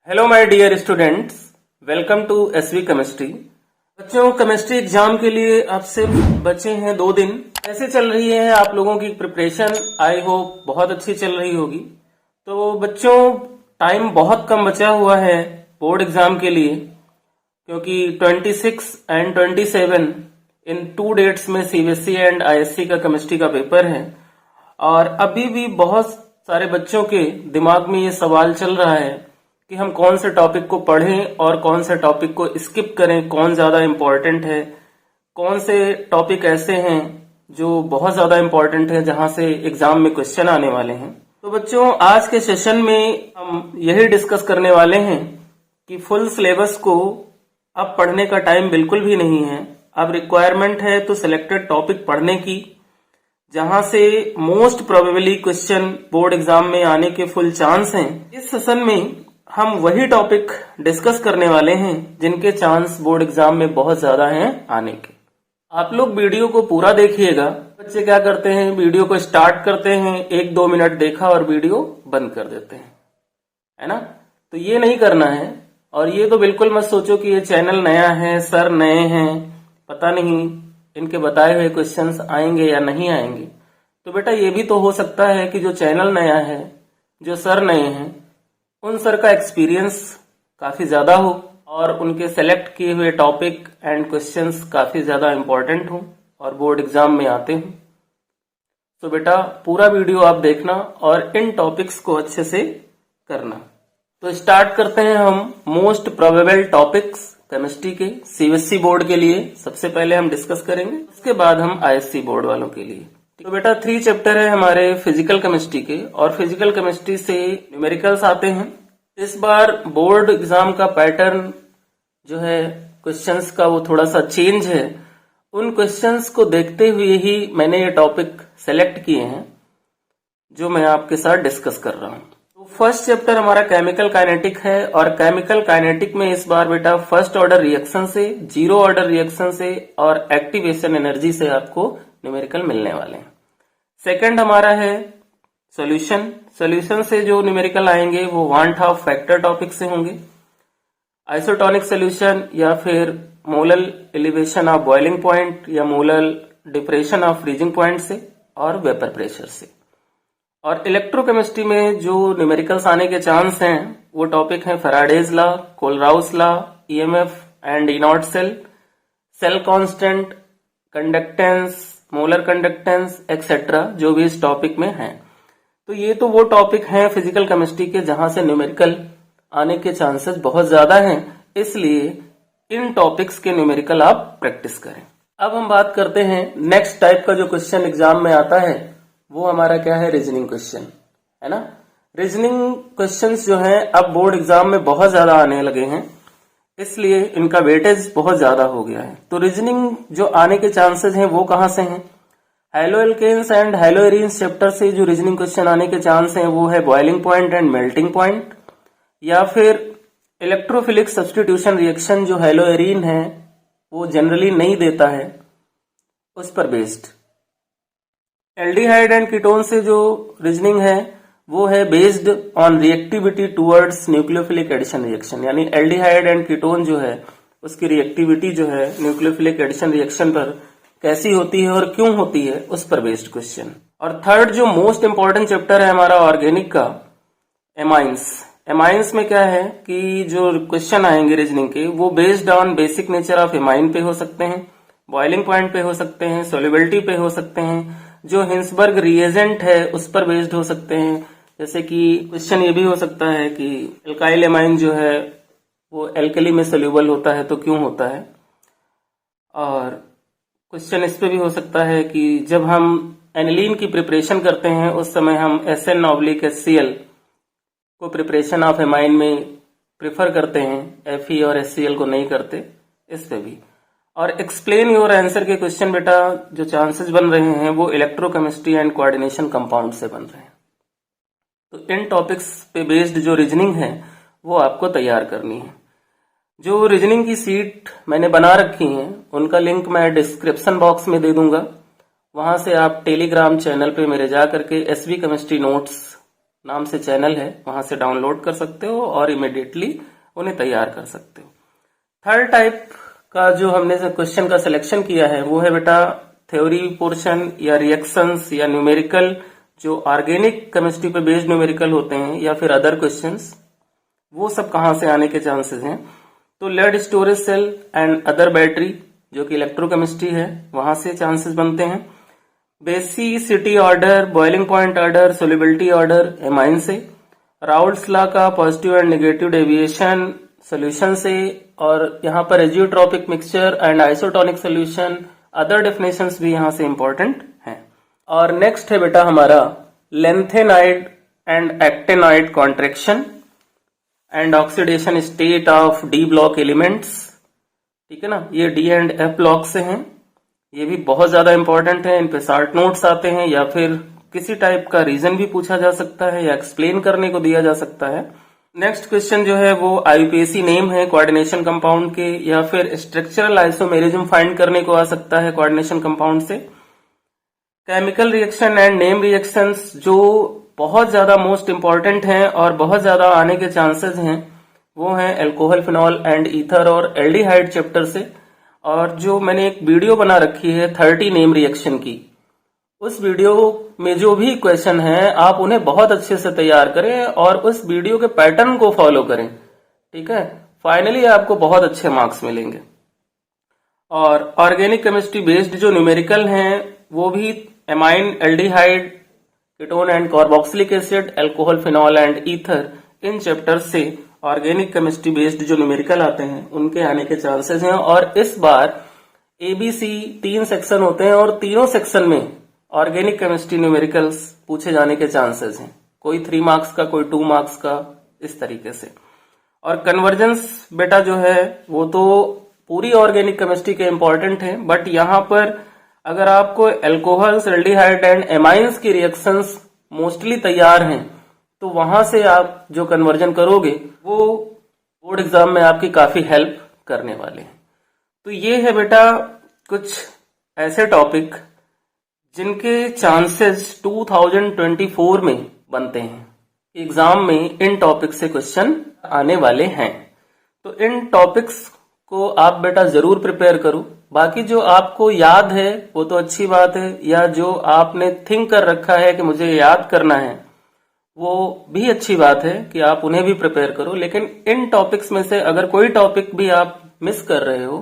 Hello my dear students, welcome to SV chemistry. बच्चों, chemistry exam के लिए अब सिर्फ बचे हैं 2 दिन। कैसे चल रही है आप लोगों की प्रिपरेशन? आई होप बहुत अच्छी चल रही होगी। तो बच्चों, टाइम बहुत कम बचा हुआ है बोर्ड एग्जाम के लिए, क्योंकि 26 एंड 27 इन 2 डेट्स में सीबीएसई एंड आईएससी का केमिस्ट्री का पेपर है। और अभी भी बहुत सारे बच्चों के दिमाग में ये सवाल चल रहा है कि हम कौन से टॉपिक को पढ़ें और कौन से टॉपिक को स्किप करें, कौन ज्यादा इम्पोर्टेंट है, कौन से टॉपिक ऐसे हैं जो बहुत ज्यादा इम्पोर्टेंट है जहां से एग्जाम में क्वेश्चन आने वाले हैं। तो बच्चों, आज के सेशन में हम यही डिस्कस करने वाले हैं कि फुल सिलेबस को अब पढ़ने का टाइम बिल्कुल भी नहीं है। अब रिक्वायरमेंट है तो सिलेक्टेड टॉपिक पढ़ने की, जहां से most probably question board exam में आने के फुल चांस हैं। इस सेशन में हम वही टॉपिक डिस्कस करने वाले हैं जिनके चांस बोर्ड एग्जाम में बहुत ज्यादा हैं आने के। आप लोग वीडियो को पूरा देखिएगा। बच्चे क्या करते हैं, वीडियो को स्टार्ट करते हैं, 1-2 मिनट देखा और वीडियो बंद कर देते हैं, है ना? तो ये नहीं करना है। और ये तो बिल्कुल मत सोचो कि ये चैनल नया है, सर नए हैं, पता नहीं इनके बताए हुए क्वेश्चंस आएंगे या नहीं आएंगे। तो बेटा, ये भी तो हो सकता है कि जो चैनल नया है, जो सर नए हैं, उन सर का एक्सपीरियंस काफी ज्यादा हो और उनके सेलेक्ट किए हुए टॉपिक एंड क्वेश्चंस काफी ज्यादा इंपॉर्टेंट हो और बोर्ड एग्जाम में आते हैं। तो बेटा, पूरा वीडियो आप देखना और इन टॉपिक्स को अच्छे से करना। तो स्टार्ट करते हैं हम मोस्ट प्रोबेबल टॉपिक्स केमिस्ट्री के सीबीएसई बोर्ड के लिए। सबसे पहले हम डिस्कस करेंगे, उसके बाद हम आईएससी बोर्ड वालों के लिए। तो बेटा, 3 चैप्टर है हमारे फिजिकल केमिस्ट्री के और फिजिकल केमिस्ट्री से न्यूमेरिकल्स आते हैं। इस बार बोर्ड एग्जाम का पैटर्न जो है क्वेश्चंस का, वो थोड़ा सा चेंज है। उन क्वेश्चंस को देखते हुए ही मैंने ये टॉपिक सेलेक्ट किए हैं जो मैं आपके साथ डिस्कस कर रहा हूं। तो फर्स्ट चैप्टर हमारा केमिकल काइनेटिक है और केमिकल काइनेटिक में इस बार बेटा फर्स्ट ऑर्डर रिएक्शन से, जीरो ऑर्डर रिएक्शन से और एक्टिवेशन एनर्जी से आपको न्यूमेरिकल मिलने वाले हैं। सेकंड हमारा है सॉल्यूशन। सॉल्यूशन से जो न्यूमेरिकल आएंगे वो वांट हाफ फैक्टर टॉपिक से होंगे, आइसोटोनिक सॉल्यूशन या फिर molal elevation of boiling point या molal depression of freezing point से और वेपर प्रेशर से। और इलेक्ट्रोकेमिस्ट्री में जो न्यूमेरिकल्स आने के चांस हैं वो टॉपिक हैं Faraday's law, Kohlrausch law, EMF and inert cell, cell constant, conductance, molar conductance etcetera, जो भी इस टॉपिक में है। तो ये तो वो टॉपिक हैं फिजिकल केमिस्ट्री के जहां से न्यूमेरिकल आने के चांसेस बहुत ज्यादा हैं, इसलिए इन टॉपिक्स के न्यूमेरिकल आप प्रैक्टिस करें। अब हम बात करते हैं नेक्स्ट टाइप का जो क्वेश्चन एग्जाम में आता है, वो हमारा क्या है, रीजनिंग क्वेश्चन, है ना? रीजनिंग क्वेश्चंस जो हैं अब बोर्ड एग्जाम में बहुत ज्यादा आने लगे हैं, इसलिए इनका वेटेज बहुत ज्यादा हो गया है। तो रीजनिंग जो आने के चांसेस हैं वो कहां से हैं? हाइलोएल्केन्स एंड हाइलोएरीन्स चैप्टर से जो रीजनिंग क्वेश्चन आने के चांस हैं वो है boiling point and melting point, या फिर इलेक्ट्रोफिलिक सब्स्टिट्यूशन रिएक्शन जो हाइलोएरीन है वो जनरली नहीं देता है, उस पर बेस्ड। एल्डिहाइड एंड कीटोन से जो रीजनिंग है वो है based on reactivity towards nucleophilic addition reaction, यानी एल्डिहाइड एंड कीटोन जो है उसकी रिएक्टिविटी जो है न्यूक्लियोफिलिक एडिशन रिएक्शन पर कैसी होती है और क्यों होती है, उस पर बेस्ड क्वेश्चन। और थर्ड जो मोस्ट इंपॉर्टेंट चैप्टर है हमारा ऑर्गेनिक का, एमाइंस। एमाइंस में क्या है कि जो क्वेश्चन आएंगे रीजनिंग के वो based on basic nature of amine पे हो सकते हैं, बॉइलिंग पॉइंट पे हो सकते हैं, सोल्युबिलिटी पे हो सकते हैं, जो हिंसबर्ग रिएजेंट है उस पर बेस्ड हो सकते हैं। जैसे कि क्वेश्चन ये भी हो सकता है कि एल्काइल एमाइन जो है वो एल्कली में सोल्यूबल होता है तो क्यों होता है। और क्वेश्चन इस पे भी हो सकता है कि जब हम एनिलीन की प्रिपरेशन करते हैं उस समय हम SN/HCl को प्रिपरेशन ऑफ एमाइन में प्रेफर करते हैं, Fe और HCl को नहीं करते, इस पे भी। और एक्सप्लेन योर आंसर के क्वेश्चन बेटा जो चांसेस बन रहे हैं वो इलेक्ट्रोकेमिस्ट्री एंड कोऑर्डिनेशन कंपाउंड से बन रहे हैं। तो इन टॉपिक्स पे बेस्ड जो रीजनिंग है वो आपको तैयार करनी है। जो रीजनिंग की सीट मैंने बना रखी हैं उनका लिंक मैं डिस्क्रिप्शन बॉक्स में दे दूंगा, वहां से आप टेलीग्राम चैनल पे मेरे जा करके एसवी केमिस्ट्री नोट्स नाम से चैनल है, वहां से डाउनलोड कर सकते हो और इमिडिएटली उन्हें तैयार कर सकते हो। थर्ड टाइप का जो हमने क्वेश्चन का सिलेक्शन किया है वो है बेटा थ्योरी पोर्शन या रिएक्शंस या न्यूमेरिकल, जो ऑर्गेनिक केमिस्ट्री पे बेस्ड न्यूमेरिकल होते हैं या फिर अदर क्वेश्चंस, वो सब कहां से आने के चांसेस हैं। तो lead storage cell and other battery जो कि इलेक्ट्रोकेमिस्ट्री है, वहां से चांसेस बनते हैं। Basicity order, boiling point order, solubility order amine से। राउल्ट्स लॉ का positive and negative deviation solution से। और यहाँ पर azeotropic mixture and isotonic solution, other definitions भी यहाँ से इंपॉर्टेंट हैं। और नेक्स्ट है बेटा हमारा lanthanide and actinoid contraction and oxidation state of D block elements. ठीक है ना, ये डी एंड एफ ब्लॉक से हैं, ये भी बहुत ज्यादा इंपॉर्टेंट है। इन पे शॉर्ट नोट्स आते हैं या फिर किसी टाइप का रीजन भी पूछा जा सकता है या एक्सप्लेन करने को दिया जा सकता है। नेक्स्ट क्वेश्चन जो है वो आईयूपीएसी नेम है कोऑर्डिनेशन कंपाउंड के, या फिर स्ट्रक्चरल आइसोमेरिज्म फाइंड करने को आ सकता है कोऑर्डिनेशन कंपाउंड से। Chemical reaction and name reactions जो बहुत ज्यादा मोस्ट इंपॉर्टेंट हैं और बहुत ज्यादा आने के चांसेस हैं, वो हैं अल्कोहल, फिनॉल एंड ईथर और एल्डिहाइड चैप्टर से। और जो मैंने एक वीडियो बना रखी है 30 नेम रिएक्शन की, उस वीडियो में जो भी क्वेश्चन हैं आप उन्हें बहुत अच्छे से तैयार करें और उस वीडियो के पैटर्न को फॉलो करें। ठीक है, फाइनली आपको बहुत अच्छे मार्क्स मिलेंगे। और ऑर्गेनिक केमिस्ट्री बेस्ड जो न्यूमेरिकल हैं वो भी amine, aldehyde, ketone and carboxylic acid, alcohol, phenol and ether, in chapter से ऑर्गेनिक केमिस्ट्री बेस्ड जो न्यूमेरिकल आते हैं उनके आने के चांसेस हैं। और इस बार ABC 3 सेक्शन होते हैं और तीनों सेक्शन में ऑर्गेनिक केमिस्ट्री न्यूमेरिकल्स पूछे जाने के चांसेस हैं, कोई 3 मार्क्स का, कोई 2 मार्क्स का, इस तरीके से। और कन्वर्जेंस बेटा जो है वो तो पूरी ऑर्गेनिक केमिस्ट्री के इंपॉर्टेंट है, बट यहाँ पर अगर आपको अल्कोहल्स, एल्डिहाइड एंड एमाइंस की रिएक्शंस मोस्टली तैयार हैं तो वहां से आप जो कन्वर्जन करोगे वो बोर्ड एग्जाम में आपकी काफी हेल्प करने वाले हैं। तो ये है बेटा कुछ ऐसे टॉपिक जिनके चांसेस 2024 में बनते हैं, एग्जाम में इन टॉपिक से क्वेश्चन आने वाले हैं। तो इन टॉपिक्स को आप बेटा जरूर प्रिपेयर करो। बाकी जो आपको याद है वो तो अच्छी बात है, या जो आपने थिंक कर रखा है कि मुझे याद करना है वो भी अच्छी बात है कि आप उन्हें भी प्रिपेयर करो। लेकिन इन टॉपिक्स में से अगर कोई टॉपिक भी आप मिस कर रहे हो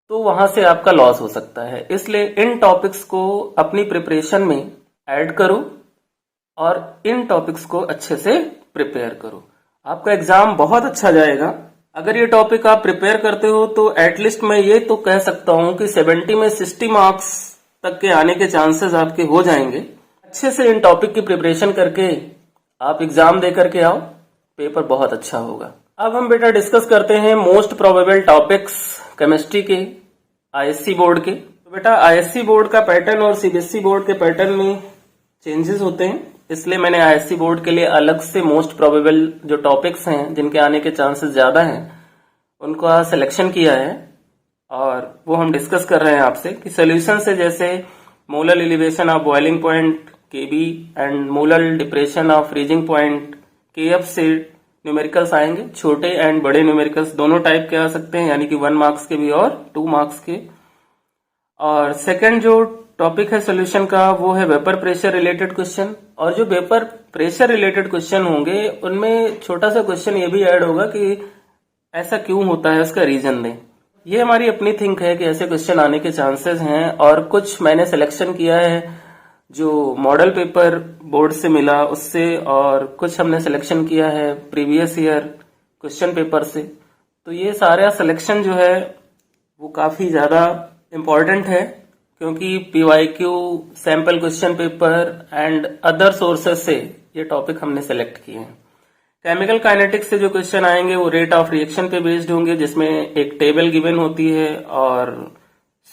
तो वहां से आपका लॉस हो सकता है, इसलिए इन टॉपिक्स को अपनी प्रिपरेशन में ऐड करो और इन टॉपिक्स को अच्छे से प्रिपेयर करो। आपका एग्जाम बहुत अच्छा जाएगा। अगर ये टॉपिक आप प्रिपेयर करते हो तो एटलीस्ट मैं ये तो कह सकता हूं कि 70 में 60 मार्क्स तक के आने के चांसेस आपके हो जाएंगे। अच्छे से इन टॉपिक की प्रिपरेशन करके आप एग्जाम दे करके आओ, पेपर बहुत अच्छा होगा। अब हम बेटा डिस्कस करते हैं मोस्ट प्रोबेबल टॉपिक्स केमिस्ट्री के आईएससी बोर्ड के। तो बेटा आईएससी बोर्ड का पैटर्न और सीबीएसई बोर्ड के पैटर्न में चेंजेस होते हैं, इसलिए मैंने आईएससी बोर्ड के लिए अलग से मोस्ट प्रोबेबल जो टॉपिक्स हैं जिनके आने के चांसेस ज्यादा हैं उनका सिलेक्शन किया है और वो हम डिस्कस कर रहे हैं आपसे कि सोल्यूशन से जैसे molar elevation of boiling point KB and molar depression of freezing point KF से न्यूमेरिकल्स आएंगे। छोटे एंड बड़े न्यूमेरिकल्स दोनों टाइप के आ सकते हैं, यानी कि 1 मार्क्स के भी और 2 मार्क्स के। और सेकंड जो टॉपिक है सोल्यूशन का वो है वेपर प्रेशर रिलेटेड क्वेश्चन। और जो वेपर प्रेशर रिलेटेड क्वेश्चन होंगे उनमें छोटा सा क्वेश्चन ये भी ऐड होगा कि ऐसा क्यों होता है, उसका रीजन दें। ये हमारी अपनी थिंक है कि ऐसे क्वेश्चन आने के चांसेस हैं। और कुछ मैंने सिलेक्शन किया है जो मॉडल पेपर बोर्ड से मिला उससे, और कुछ हमने सिलेक्शन किया है प्रीवियस ईयर क्वेश्चन पेपर से। तो ये सारा सिलेक्शन जो है वो काफी ज्यादा इम्पोर्टेंट है क्योंकि PYQ, sample question paper and other sources से ये टॉपिक हमने सेलेक्ट किए हैं। केमिकल काइनेटिक्स से जो क्वेश्चन आएंगे वो रेट ऑफ रिएक्शन पे बेस्ड होंगे, जिसमें एक टेबल गिवन होती है और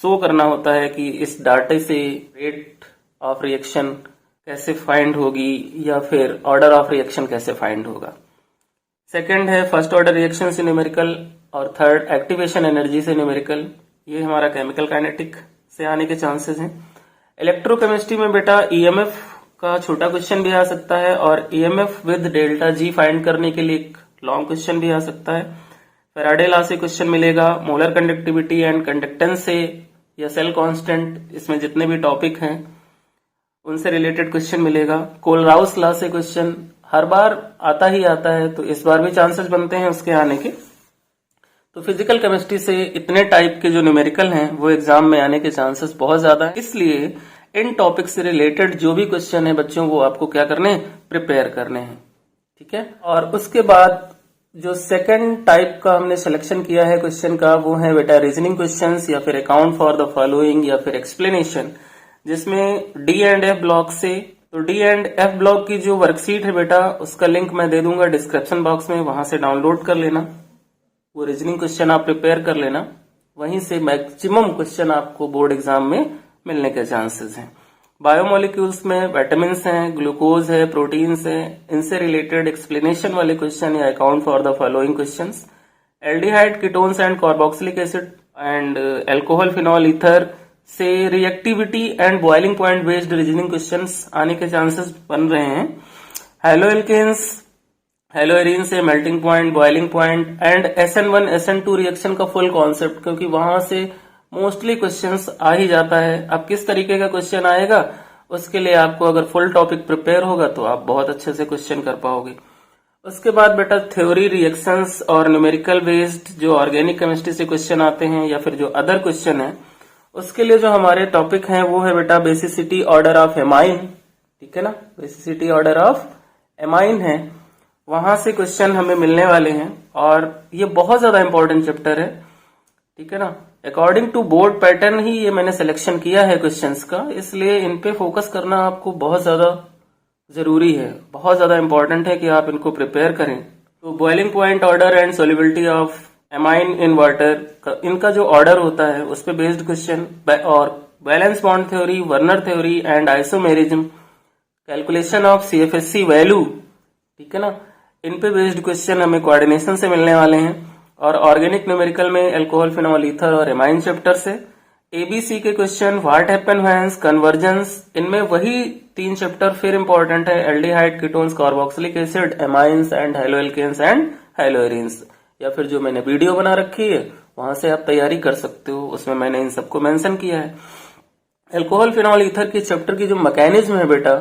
शो करना होता है कि इस डाटे से रेट ऑफ रिएक्शन कैसे फाइंड होगी या फिर ऑर्डर ऑफ रिएक्शन कैसे फाइंड होगा। सेकंड है फर्स्ट ऑर्डर रिएक्शन से न्यूमेरिकल और थर्ड एक्टिवेशन एनर्जी से न्यूमेरिकल। ये हमारा केमिकल काइनेटिक से आने के चांसेस हैं। इलेक्ट्रोकेमिस्ट्री में बेटा ईएमएफ का छोटा क्वेश्चन भी आ सकता है और EMF with delta G find करने के लिए एक लॉन्ग क्वेश्चन भी आ सकता है। फैराडे लॉ से क्वेश्चन मिलेगा, मोलर कंडक्टिविटी एंड कंडक्टेंस से या सेल कांस्टेंट, इसमें जितने भी टॉपिक हैं उनसे रिलेटेड क्वेश्चन मिलेगा। कोलराउस लॉ से क्वेश्चन हर बार आता ही आता है, तो इस बार भी चांसेस बनते हैं उसके आने के। तो फिजिकल केमिस्ट्री से इतने टाइप के जो न्यूमेरिकल हैं वो एग्जाम में आने के चांसेस बहुत ज्यादा हैं, इसलिए इन टॉपिक से रिलेटेड जो भी क्वेश्चन है बच्चों वो आपको क्या करने हैं, प्रिपेयर करने हैं। ठीक है, और उसके बाद जो सेकंड टाइप का हमने सिलेक्शन किया है क्वेश्चन का, वो है बेटा रीजनिंग क्वेश्चंस या फिर अकाउंट फॉर द फॉलोइंग या फिर एक्सप्लेनेशन, जिसमें डी एंड एफ ब्लॉक से। तो डी एंड एफ ब्लॉक की जो वर्कशीट है बेटा उसका लिंक मैं दे दूंगा डिस्क्रिप्शन बॉक्स में, वहां से डाउनलोड कर लेना। वो रीजनिंग क्वेश्चन आप प्रिपेयर कर लेना, वहीं से मैक्सिमम क्वेश्चन आपको बोर्ड एग्जाम में मिलने के चांसेस हैं। बायोमोलिक्यूल्स में विटामिन हैं, ग्लूकोज है, प्रोटीन्स है, इनसे रिलेटेड एक्सप्लेनेशन वाले क्वेश्चन या account for the following questions. Aldehyde, ketones and carboxylic acid and alcohol, phenol, ether से reactivity and boiling point based reasoning questions आने के चांसेस बन रहे हैं। हेलोएल्केन्स, हेलोएरीन से melting point, boiling point and SN1 SN2 reaction का full concept, क्योंकि वहां से मोस्टली क्वेश्चंस आ ही जाता है। अब किस तरीके का क्वेश्चन आएगा उसके लिए आपको अगर फुल टॉपिक प्रिपेयर होगा तो आप बहुत अच्छे से क्वेश्चन कर पाओगे। उसके बाद बेटा थ्योरी, रिएक्शंस और न्यूमेरिकल बेस्ड जो ऑर्गेनिक केमिस्ट्री से क्वेश्चन आते हैं या फिर जो अदर क्वेश्चन है, उसके लिए जो हमारे टॉपिक हैं वो है बेटा बेसिसिटी ऑर्डर ऑफ एमाइन। ठीक है ना, बेसिसिटी ऑर्डर ऑफ एमाइन है, वहां से क्वेश्चन हमें मिलने वाले हैं और ये बहुत ज्यादा इंपॉर्टेंट चैप्टर है। ठीक है ना, अकॉर्डिंग टू बोर्ड पैटर्न ही ये मैंने सिलेक्शन किया है क्वेश्चंस का, इसलिए इन पे फोकस करना आपको बहुत ज्यादा जरूरी है, बहुत ज्यादा इंपॉर्टेंट है कि आप इनको प्रिपेयर करें। तो boiling point order and solubility of amine in water, इनका जो ऑर्डर होता है उस पे बेस्ड क्वेश्चन, और valence bond theory, Werner theory and isomerism, calculation of CFSC value, ठीक है ना, इन पे बेस्ड क्वेश्चन हमें कोऑर्डिनेशन से मिलने वाले हैं। और ऑर्गेनिक न्यूमेरिकल में अल्कोहल, फिनॉल, ईथर और एमाइन चैप्टर से। ABC के question, what happen when, convergence, इनमें वही 3 चैप्टर फिर इंपॉर्टेंट है, aldehyde, ketones, carboxylic acid, amines and haloalkanes and haloarenes, या फिर जो मैंने वीडियो बना रखी है वहां से आप तैयारी कर सकते हो, उसमें मैंने इन सबको मेंशन किया है। अल्कोहल, फिनॉल, ईथर के चैप्टर की जो मैकेनिज्म है बेटा,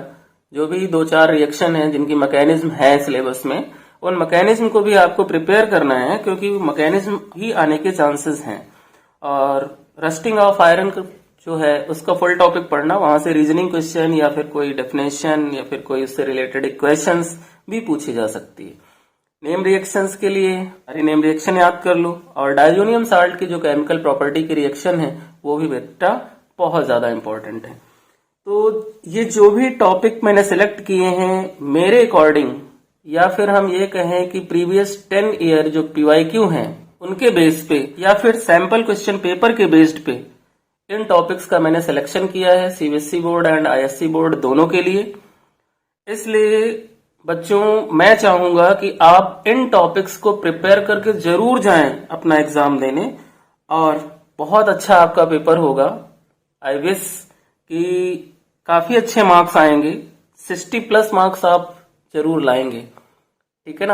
जो भी 2-4 रिएक्शन है जिनकी मैकेनिज्म है सिलेबस में, उन मैकेनिज्म को भी आपको प्रिपेयर करना है, क्योंकि मैकेनिज्म ही आने के चांसेस हैं। और रस्टिंग ऑफ आयरन जो है उसका फुल टॉपिक पढ़ना, वहां से रीजनिंग क्वेश्चन या फिर कोई डेफिनेशन या फिर कोई उससे रिलेटेड इक्वेशंस भी पूछी जा सकती है। नेम रिएक्शंस के लिए अरे नेम रिएक्शन याद कर लो, और डायजोनियम साल्ट की जो केमिकल प्रॉपर्टी की रिएक्शन है वो भी बेटा बहुत ज्यादा इंपॉर्टेंट है। तो ये जो भी टॉपिक मैंने सिलेक्ट किए हैं मेरे अकॉर्डिंग, या फिर हम ये कहें कि प्रीवियस 10 ईयर जो PYQ हैं उनके बेस पे या फिर सैंपल क्वेश्चन पेपर के बेस्ड पे इन टॉपिक्स का मैंने सिलेक्शन किया है CBSE board and ISC board दोनों के लिए। इसलिए बच्चों मैं चाहूंगा कि आप इन टॉपिक्स को प्रिपेयर करके जरूर जाएं अपना एग्जाम देने, और बहुत अच्छा आपका पेपर होगा। आई विश कि काफी अच्छे मार्क्स आएंगे, 60+ मार्क्स आप जरूर लाएंगे, ठीक है ना,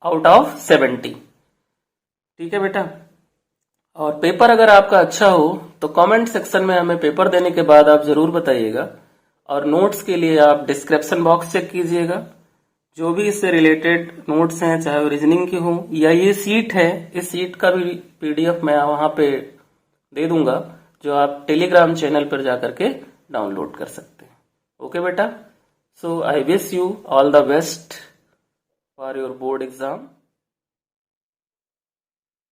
आउट ऑफ 70। ठीक है बेटा, और पेपर अगर आपका अच्छा हो तो कमेंट सेक्शन में हमें पेपर देने के बाद आप जरूर बताइएगा, और नोट्स के लिए आप डिस्क्रिप्शन बॉक्स चेक कीजिएगा। जो भी इससे रिलेटेड नोट्स हैं, चाहे वो रीजनिंग के हों या ये सीट है, इस सीट का भी PDF मैं वहां पे दे दूंगा, जो आप टेलीग्राम चैनल पर जाकर के डाउनलोड कर सकते हैं। ओके बेटा, so I wish you all the best for your board exam.